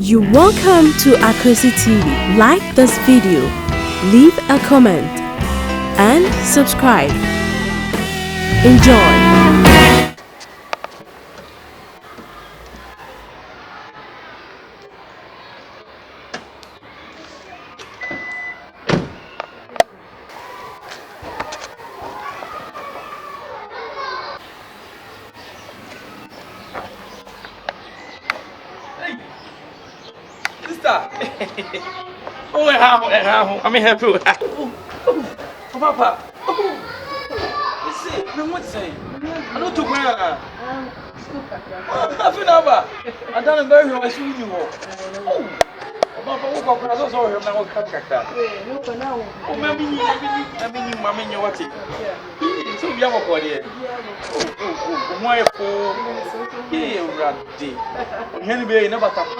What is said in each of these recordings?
You're welcome to Akosi TV. Like this video, leave a comment, and subscribe. Enjoy. Oh, I'm happy with that. Oh, Papa. Oh, listen, what's saying? I don't took my half an hour. I done a very much with you. Oh, Papa, what I saw him now. Oh, maybe you, Mamma, you what it. So we have a body. Oh, my poor. Here, Raddy. Henry never talked.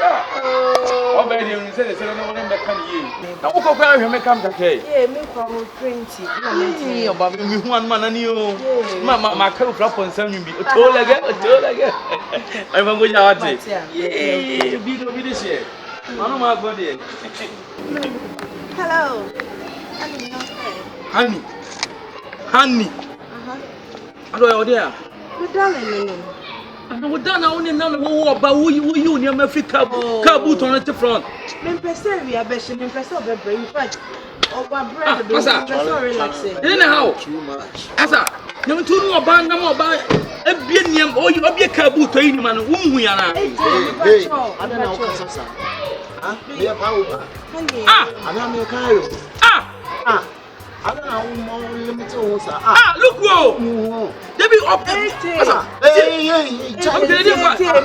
Oh, baby, you said it's another one that can you. Now, what about him? Come to pay. Yeah, me from 20. Yeah, but me one man and you. My curl flap on some you be a toll again. I'm going to out it. Yeah, be no this year. One of my body. Hello. Honey. Hello, dear. Good darling. I'm done only now about you near my feet car boot on the front. Men person we are best in person of a brain fight. Oh, my brother, so relaxing. Then how? Too much. Asa, you two know about no about a billion or you be a car boot to any man whom we are. Hey, I don't know Casasa. We are power. I don't know Cairo. I don't know limited. Look, whoa! They be up there.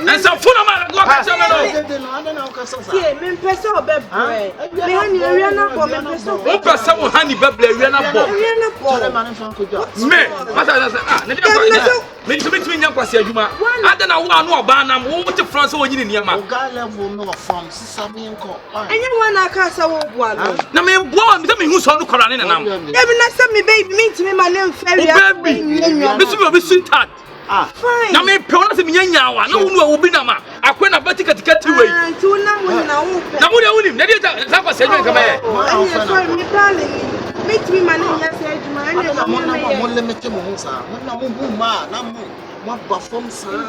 And some full of man go catch them. I don't know Casasa. Yeah, men person of a brain. Behind you, we are not for men person. What person will honey baby? We are not born. We are not for the man from Kuja. Me, what I say, me to me young Passia Juma. I don't know one Banam, what the France or in Yama. Level no from Samianco. Anyone I can't say one. Now, me born, tell me who's on the Koran and I'm. Even I said me baby, mean to me my name Ferry. This will be sweetheart. Fine. Now, me pronounce me Yanyawa, no one will be Nama. I couldn't have better get away. And two now, now, what him? That was saying, come here. Me darling. Meet me, my name, yes, I'm limited.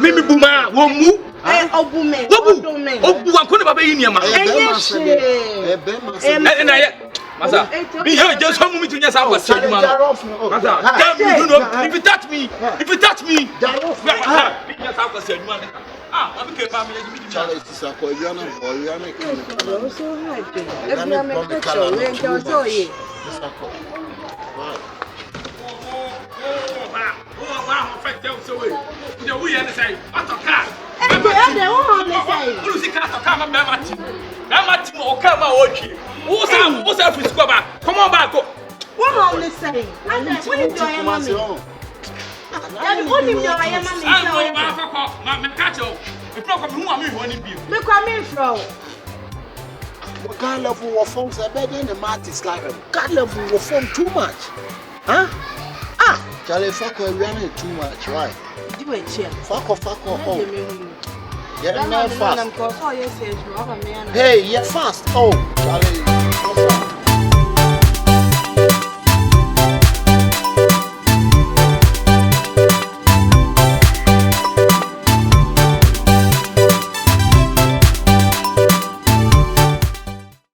Mimi Buma, won't move. Oh, I couldn't be in your mouth. And I. Masa, be here just home with me to yes, I was saying, Masa, if you touch me, yes, I was saying, I'm a family. Charlie is a Korean or Yana. so happy. Every I'm a picture, we can tell you. Wow, so we say, what's a car? Who's the car to come and more come out. Who's that for squabber? Come on back. What are they saying? And that's when you are mommy. I'm only your mammy. Catch you. The problem who are me when you be. Look, I'm in from. What kind of forms are better than the martyrs like a kind of form too much? Huh? Charlie, fuck her running too much, right? Do it, cheer. Fuck off. Yeah, I'm fast. fast. Hey, you're fast. Oh, Charlie.